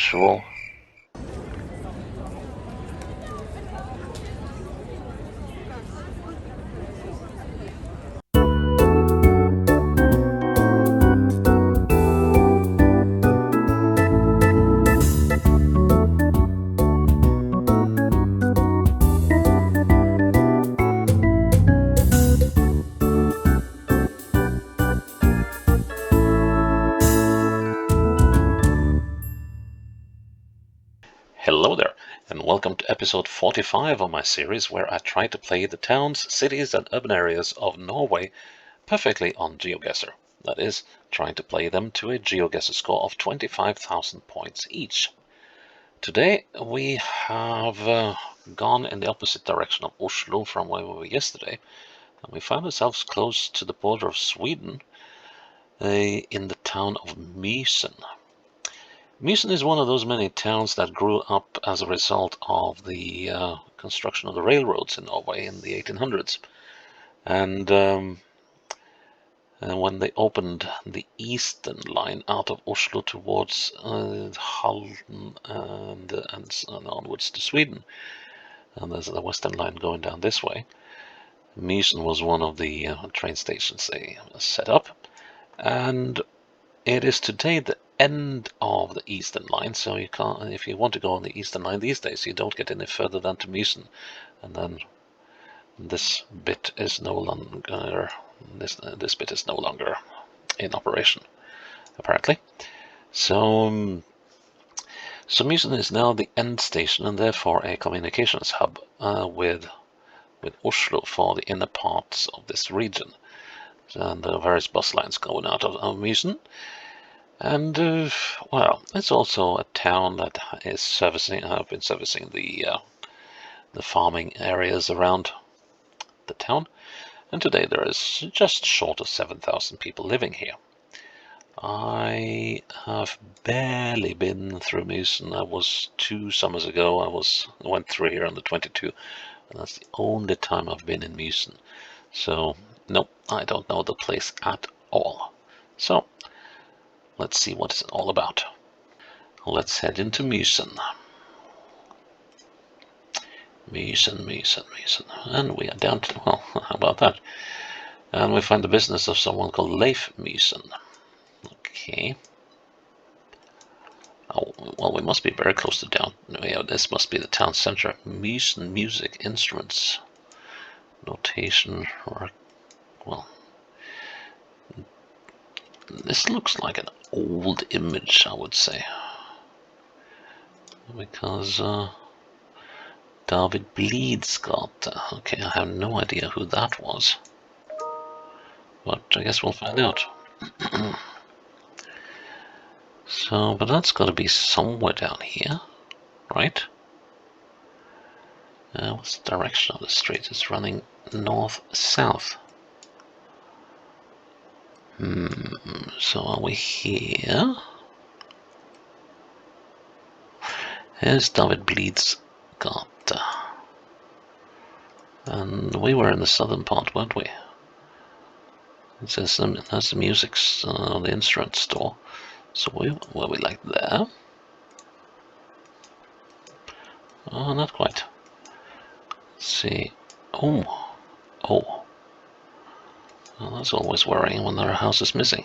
usual. Hello there, and welcome to episode 45 of my series where I try to play the towns, cities and urban areas of Norway perfectly on Geoguessr. That is, trying to play them to a Geoguessr score of 25,000 points each. Today we have gone in the opposite direction of Oslo from where we were yesterday, and we found ourselves close to the border of Sweden in the town of Mysen. Mysen is one of those many towns that grew up as a result of the construction of the railroads in Norway in the 1800s. And when they opened the eastern line out of Oslo towards Halden and onwards to Sweden, and there's the western line going down this way, Mysen was one of the train stations they set up. And it is today the end of the eastern line, so you can't, if you want to go on the eastern line these days, you don't get any further than to Mysen, and then this bit is no longer this bit is no longer in operation, apparently. So Mysen is now the end station and therefore a communications hub with Oslo for the inner parts of this region. And there are various bus lines going out of Mysen. And well, it's also a town that is have been servicing the farming areas around the town. And today there is just short of 7,000 people living here. I have barely been through Mysen. I was 2 summers ago. I went through here on the 22, and that's the only time I've been in Mysen. So no, I don't know the place at all. So let's see what it's all about. Let's head into Mysen. Mysen. And we are down to, well, how about that? And we find the business of someone called Leif Mysen. Okay. Oh, well, we must be very close to town. Yeah, this must be the town center. Mysen Music Instruments. Notation, or, well, this looks like an old image, I would say. Because David Bleedsgate. Okay, I have no idea who that was. But I guess we'll find out. So, but that's got to be somewhere down here, right? What's the direction of the street? It's running north-south. So are we here? Here's David Bleedsgate. And we were in the southern part, weren't we? It says that's the music, the instrument store. So were we like there? Oh, not quite. Let's see. Oh. Well, that's always worrying when there are houses missing.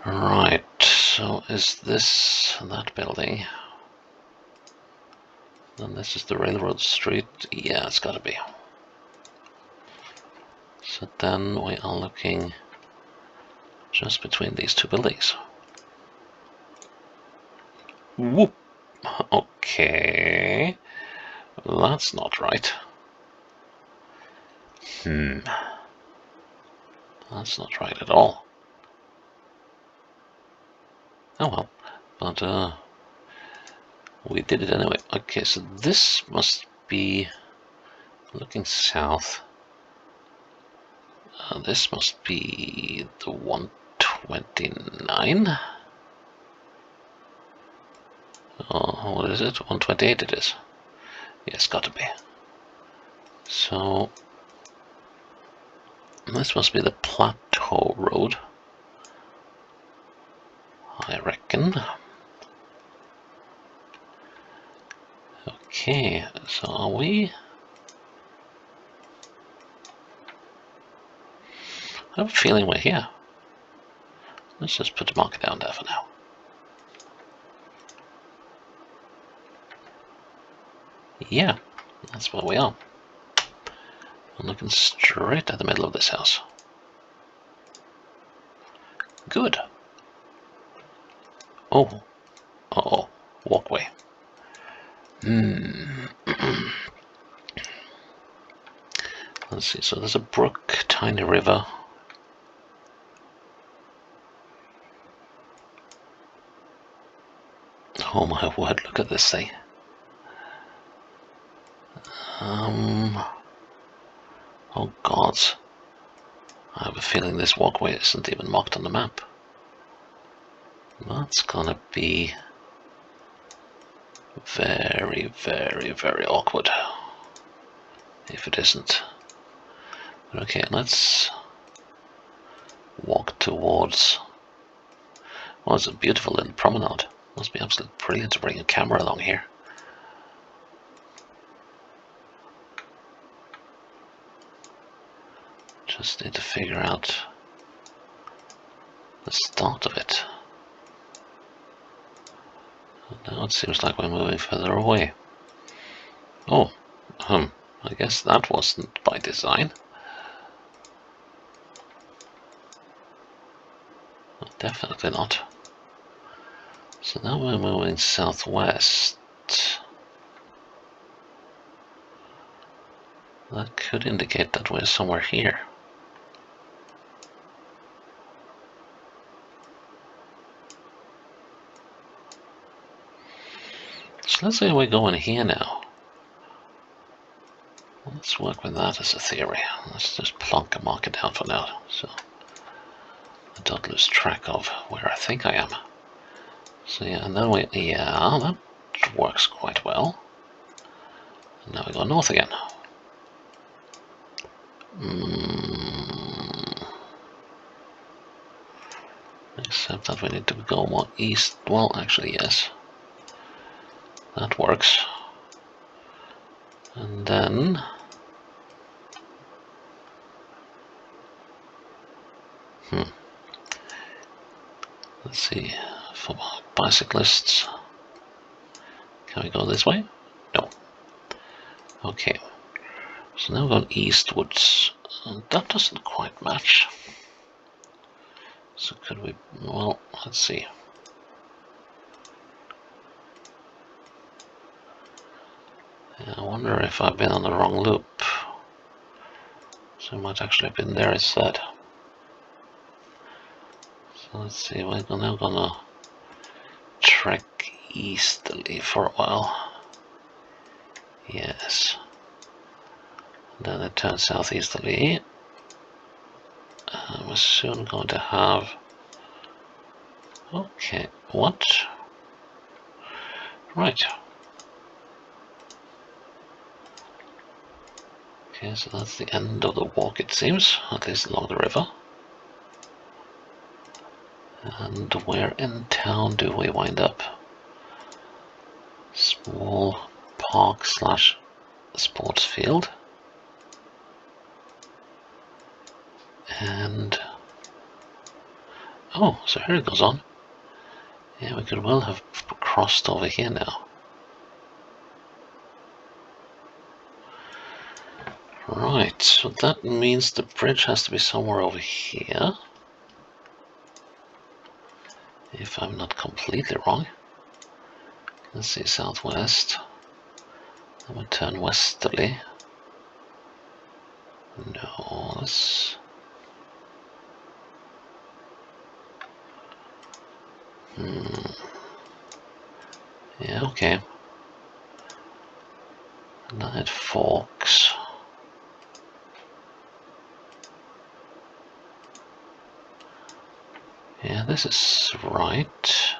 Right, so is this that building? Then this is the railroad street. Yeah, it's gotta be. So then we are looking just between these two buildings. Whoop! Okay. That's not right. That's not right at all. Oh well, but we did it anyway. Okay, so this must be looking south. This must be the 129. Oh, what is it? 128 it is. Yes, got to be. So This must be the plateau road, I reckon. Okay, so are we? I have a feeling we're here. Let's just put the marker down there for now. Yeah, that's where we are. I'm looking straight at the middle of this house. Good. Oh. Uh-oh. Walkway. Let's see, so there's a brook, tiny river. Oh my word, look at this thing. Oh god. I have a feeling this walkway isn't even marked on the map. That's gonna be very, very, very awkward if it isn't. Okay, let's walk towards. Oh, it's a beautiful little promenade. Must be absolutely brilliant to bring a camera along here. Just need to figure out the start of it. Now it seems like we're moving further away. Oh, I guess that wasn't by design. Definitely not. So now we're moving southwest. That could indicate that we're somewhere here. So let's say we're going here now. Let's work with that as a theory. Let's just plonk a marker down for now, so I don't lose track of where I think I am. So yeah, and then that works quite well. And now we go north again. Except that we need to go more east. Well, actually, yes. That works. And then let's see, for bicyclists, can we go this way? No. Okay. So now we're going eastwards. That doesn't quite match. So could we, well, let's see. I wonder if I've been on the wrong loop. So I might actually have been there instead. So let's see, we're now gonna trek easterly for a while. Yes. And then it turns southeasterly. We're soon going to have... Okay, what? Right. Okay, so that's the end of the walk, it seems, at least along the river. And where in town do we wind up? Small park slash sports field. And oh, so here it goes on. Yeah, we could well have crossed over here now. Right, so that means the bridge has to be somewhere over here. If I'm not completely wrong. Let's see, southwest. Then we turn westerly. No, let's... Yeah, okay. And then it forks. Yeah, this is right.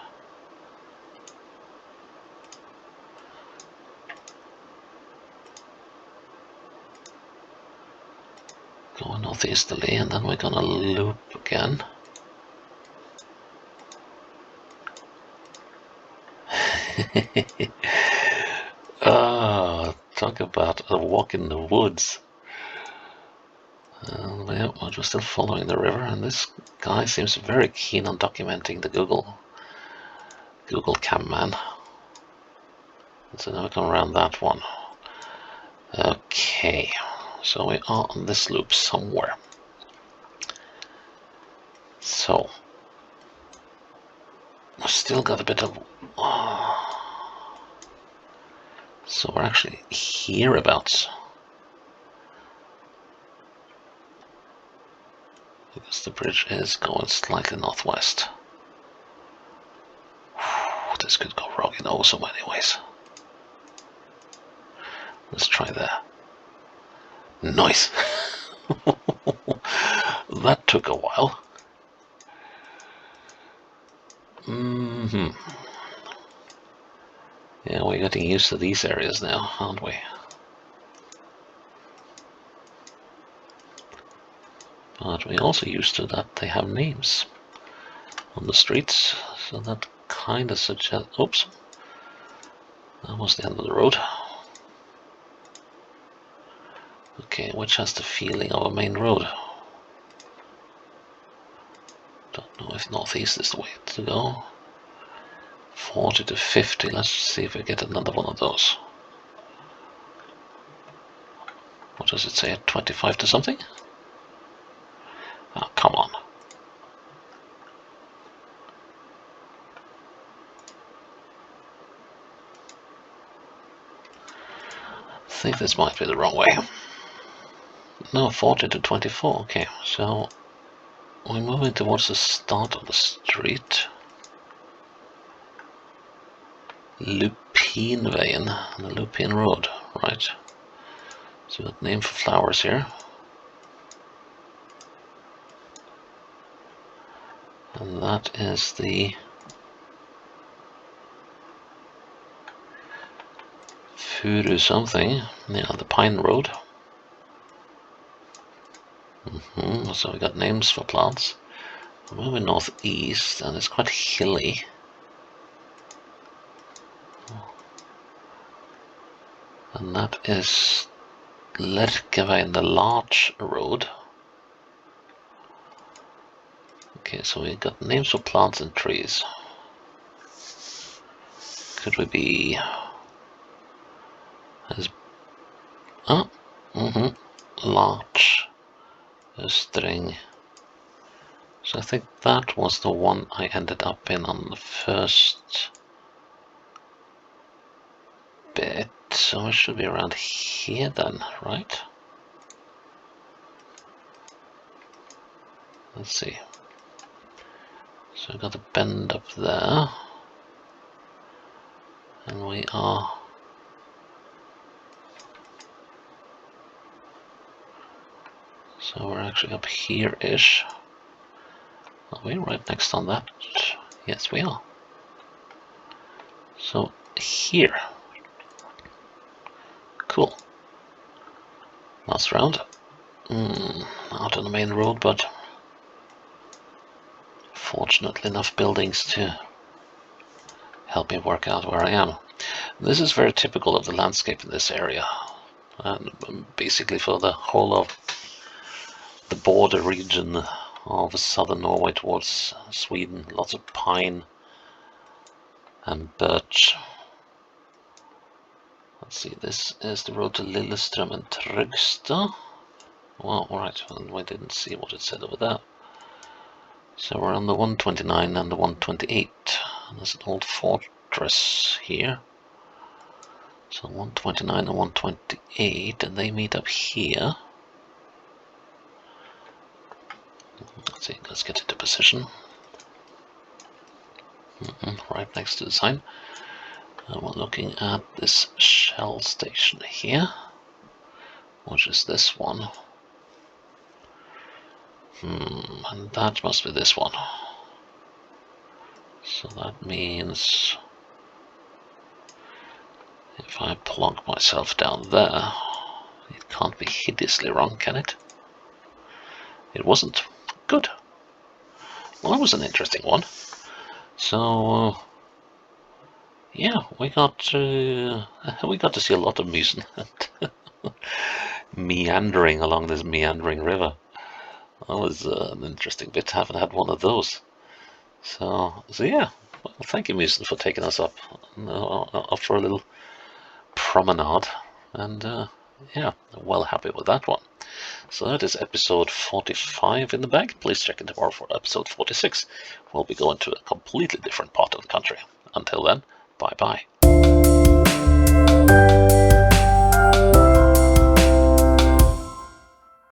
Going northeasterly, and then we're gonna loop again. Talk about a walk in the woods. Yeah, we're still following the river, and this guy seems very keen on documenting the Google Cam man. So now we come around that one. Okay, so we are on this loop somewhere. So we've still got a bit of. So we're actually hereabouts. Because the bridge is going slightly northwest. This could go wrong in oh so many ways. Let's try there. Nice! That took a while. Yeah, we're getting used to these areas now, aren't we? But we're also used to that they have names on the streets, so that kind of suggests. Oops, that was the end of the road. Okay, which has the feeling of a main road? Don't know if northeast is the way to go. 40 to 50. Let's see if we get another one of those. What does it say? 25 to something? Oh, come on. I think this might be the wrong way. No, 40 to 24. Okay, so we're moving towards the start of the street. Lupinveien, the Lupin Road, right? So we got name for flowers here. And that is the Furu something, yeah, the Pine Road. So we got names for plants. We're moving northeast, and it's quite hilly. And that is Lerkeveien, the large road. Okay, so we got names for plants and trees. Could we be as large a string? So I think that was the one I ended up in on the first bit. So it should be around here then, right? Let's see. So we've got a bend up there. And we are so we're actually up here-ish. Are we right next on that? Yes, we are. So here. Cool. Last round. Out on the main road, but fortunately enough buildings to help me work out where I am. This is very typical of the landscape in this area, and basically for the whole of the border region of southern Norway towards Sweden. Lots of pine and birch. Let's see, this is the road to Lillestrøm and Trøgstad. Well, alright, we didn't see what it said over there. So we're on the 129 and the 128. And there's an old fortress here. So 129 and 128, and they meet up here. Let's see, let's get into position. Right next to the sign. And we're looking at this Shell station here, which is this one. And that must be this one. So that means if I plug myself down there, it can't be hideously wrong, can it? it wasn't. Good. Well, that was an interesting one. So yeah, we got to see a lot of Mysen meandering along this meandering river. That was an interesting bit. Haven't had one of those. So yeah. Well, thank you, Mysen, for taking us up for a little promenade, and yeah, well happy with that one. So that is episode 45 in the bag. Please check in tomorrow for episode 46. We'll be going to a completely different part of the country. Until then, bye bye.